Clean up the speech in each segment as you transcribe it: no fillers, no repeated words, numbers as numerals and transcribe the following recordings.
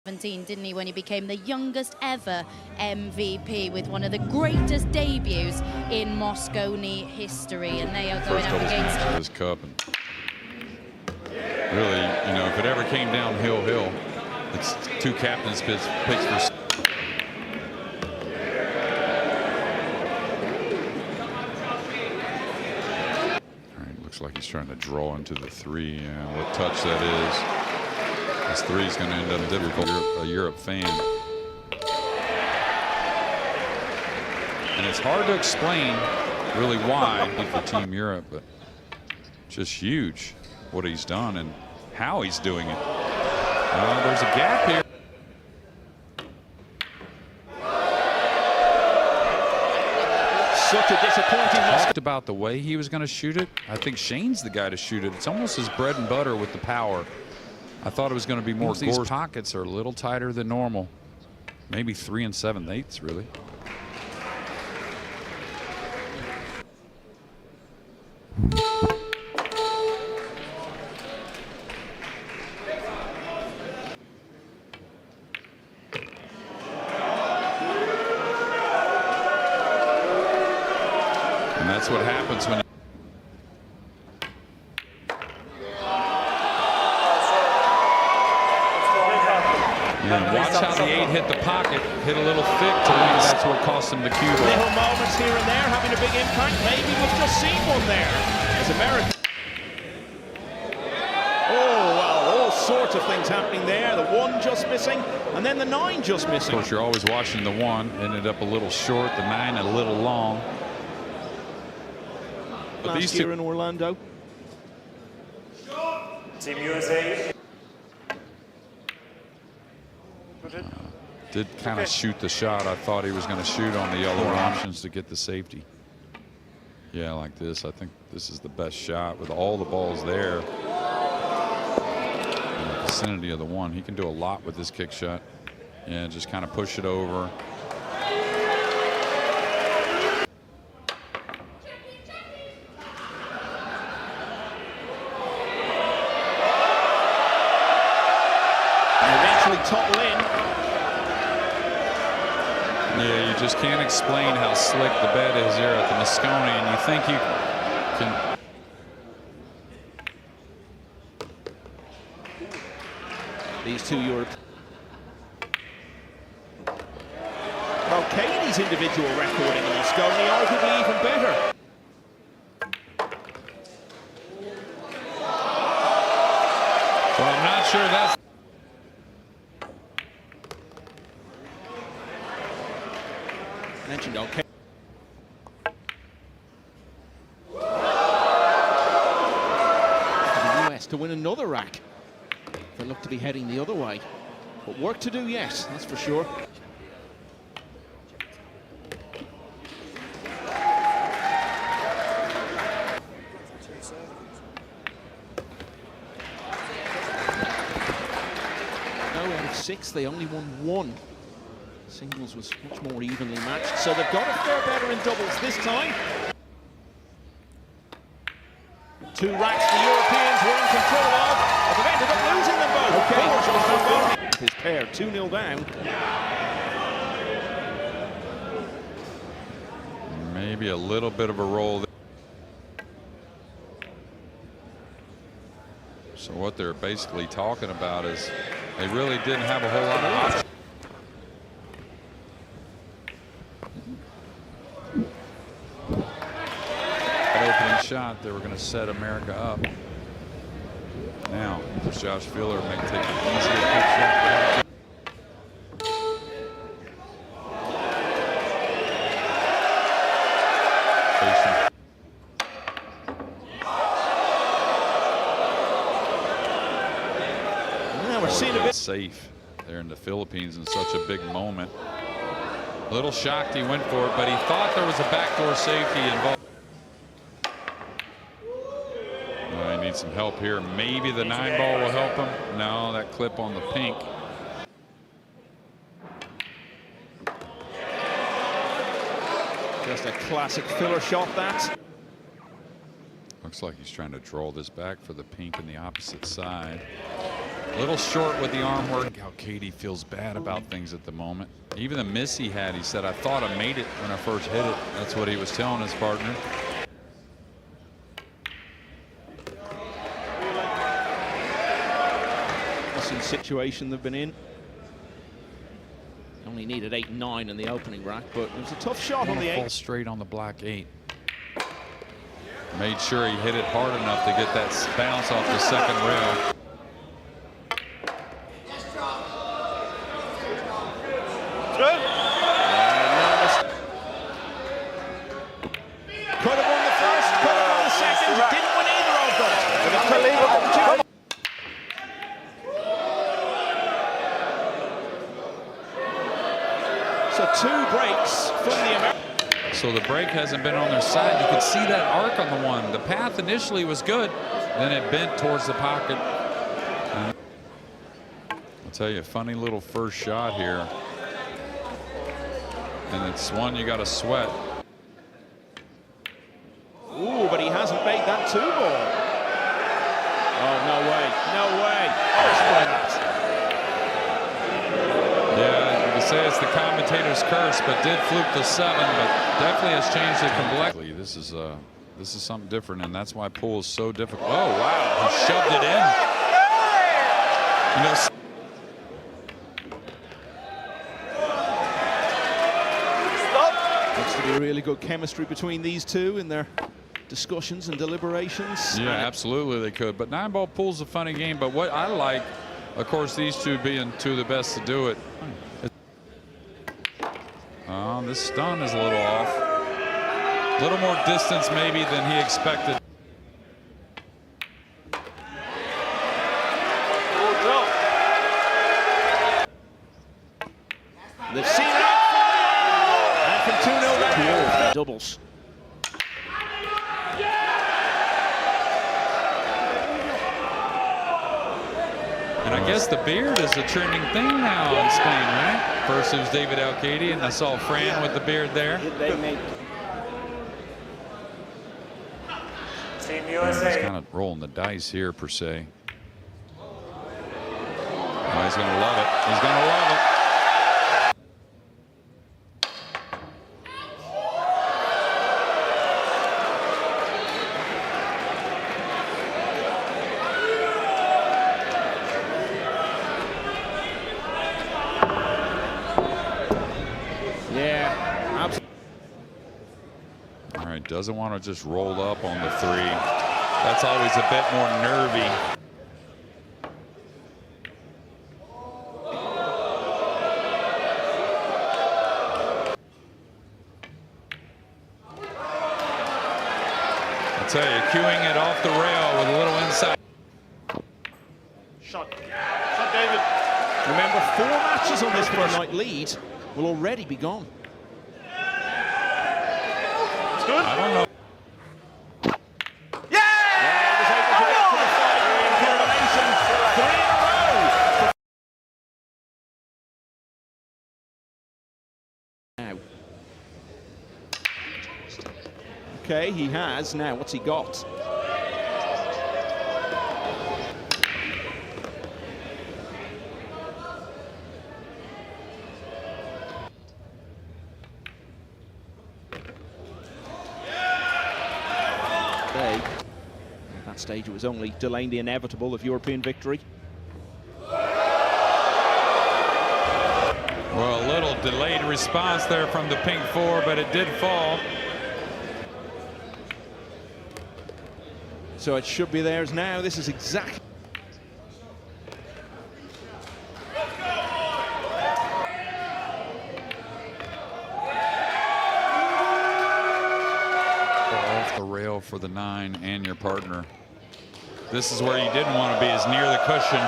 Didn't he, when he became the youngest ever MVP with one of the greatest debuts in Mosconi history, and they are going up against this cup. And really, you know, if it ever came downhill, it's two captains picks for. All right, looks like he's trying to draw into the three. Yeah, what touch that is. This three is going to end up difficult. A Europe fan. And it's hard to explain really why for Team Europe, but just huge what he's done and how he's doing it. There's a gap here. Such a disappointing Talked about the way he was going to shoot it. I think Shane's the guy to shoot it. It's almost his bread and butter with the power. I thought it was going to be more. These pockets are a little tighter than normal. Maybe 3 7/8, really. And that's what happens when. And watch how the 8 hit the pocket, hit a little thick to win. That's what cost him the cue ball. Little moments here and there having a big impact. Maybe we've just seen one there as America. Oh, well, all sorts of things happening there. The 1 just missing, and then the 9 just missing. Of course, you're always watching the 1. Ended up a little short, the 9 a little long. But Last year in Orlando. Team USA. Did kind of shoot the shot. I thought he was going to shoot on the yellow options to get the safety. Yeah, like this. I think this is the best shot with all the balls there. In the vicinity of the 1. He can do a lot with this kick shot. Yeah, just kind of push it over. Eventually topple in. Yeah, you just can't explain how slick the bed is here at the Mosconi, and you think you can. These two Europe. Alcaide's individual record in Mosconi arguably even better. Well, I'm not sure that's. Mentioned okay. For the US to win another rack. They look to be heading the other way. But work to do, yes, that's for sure. No, out of 6, they only won 1. Singles was much more evenly matched, so they've got a fair better in doubles this time. 2 racks the Europeans were in control of, but they've ended up losing them both. Okay, his pair 2-0 down. Maybe a little bit of a roll. So what they're basically talking about is they really didn't have a whole lot of options. Opening shot, they were going to set America up. Now, Josh Filler may take an easier kick shot. Now we're seeing a bit safe there in the Philippines in such a big moment. A little shocked he went for it, but he thought there was a backdoor safety involved. He needs some help here. Maybe the 9 ball will help him. No, that clip on the pink. just a classic filler shot, that. Looks like he's trying to draw this back for the pink in the opposite side. A little short with the arm work. Alcaide feels bad about things at the moment. Even the miss he had, he said, I thought I made it when I first hit it. That's what he was telling his partner. Situation they've been in. Only needed 8 and 9 in the opening rack, but it was a tough shot on the 8. Fall straight on the black 8. Made sure he hit it hard enough to get that bounce off the second rail. Could have won the first, could have won the second. Didn't win either of them. Unbelievable. So 2 breaks from the Americans. So the break hasn't been on their side. You could see that arc on the one. The path initially was good, then it bent towards the pocket. And I'll tell you, a funny little first shot here. And it's one you got to sweat. Ooh, but he hasn't made that 2-ball. Oh, no way. No way. Yeah, you can say it's the commentator's curse, but did fluke the 7, but definitely has changed the complexion. This is something different, and that's why pool is so difficult. Oh, wow. He shoved it in. You know, looks to be really good chemistry between these two in their discussions and deliberations. yeah, absolutely they could. But 9-ball pool's a funny game. But what I like, of course, these two being 2 of the best to do it. Oh, this stun is a little off. A little more distance maybe than he expected. They've seen it. And from 2-0 doubles. And I guess the beard is a trending thing now in Spain, right? First it was David Alcaide, and I saw Fran with the beard there. Team He's USA. kind of rolling the dice here, per se. Oh, he's going to love it. He's going to love it. Yeah, absolutely. All right, doesn't want to just roll up on the 3. That's always a bit more nervy. I'll tell you, cueing it off the rail with a little inside. Shot David. Remember, 4 matches on this one-night lead will already be gone. It's good. I don't know. Okay, he has. Now, what's he got? At that stage, it was only delaying the inevitable of European victory. Well, a little delayed response there from the pink 4, but it did fall. So it should be theirs now. This is exactly. Off the rail for the 9 and your partner. This is where you didn't want to be, is near the cushion.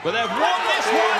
But they've won this one!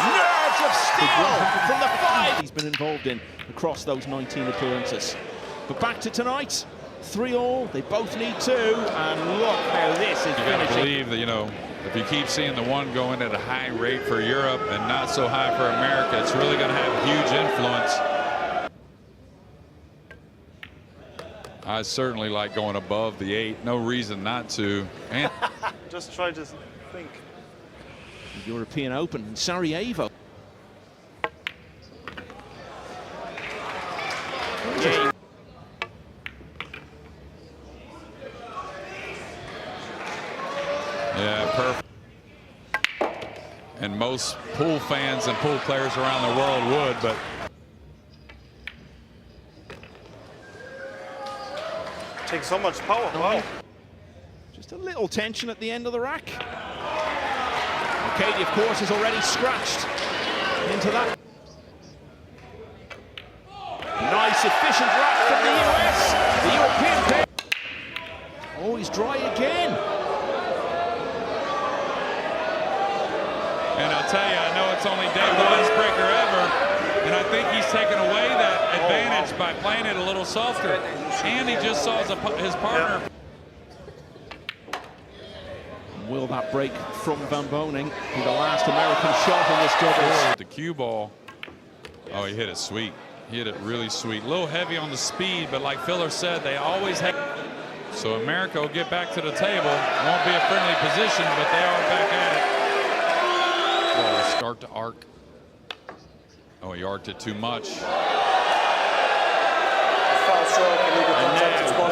Nerves of steel from the 5 he's been involved in across those 19 appearances. But back to tonight, 3-all. They both need 2, and look how this is You finishing. got to believe that, you know, if you keep seeing the 1 going at a high rate for Europe and not so high for America, it's really going to have huge influence. I certainly like going above the 8. No reason not to. And just try to think. The European Open in Sarajevo. Yeah, perfect. And most pool fans and pool players around the world would, but Takes so much power. Wow. Just a little tension at the end of the rack. Alcaide, of course, is already scratched into that. Nice, efficient rack from the US. The European pair. Oh, he's dry again. and I'll tell you, I know it's only day one breaker ever, and I think he's taken away that advantage by playing it a little softer. And he just saw his partner. Will that break from Van Boening be the last American shot in this doubles? The cue ball. Oh, he hit it sweet. He hit it really sweet. A little heavy on the speed, but like Filler said, they always have. So America will get back to the table. Won't be a friendly position, but they are back at it. Ball start to arc. Oh, he arced it too much. Foul stroke, illegal contact, it's ball.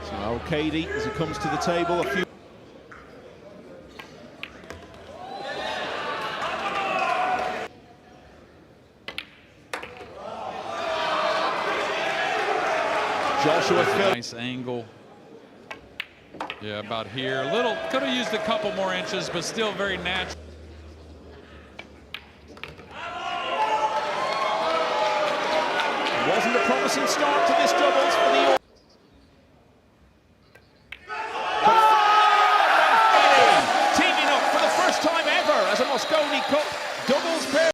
So Alcaide, as he comes to the table, a few. Joshua Phil. Nice angle. Yeah, about here. A little, could have used a couple more inches, but still very natural. Wasn't a promising start to this doubles for the. Teaming up for the first time ever as a Mosconi Cup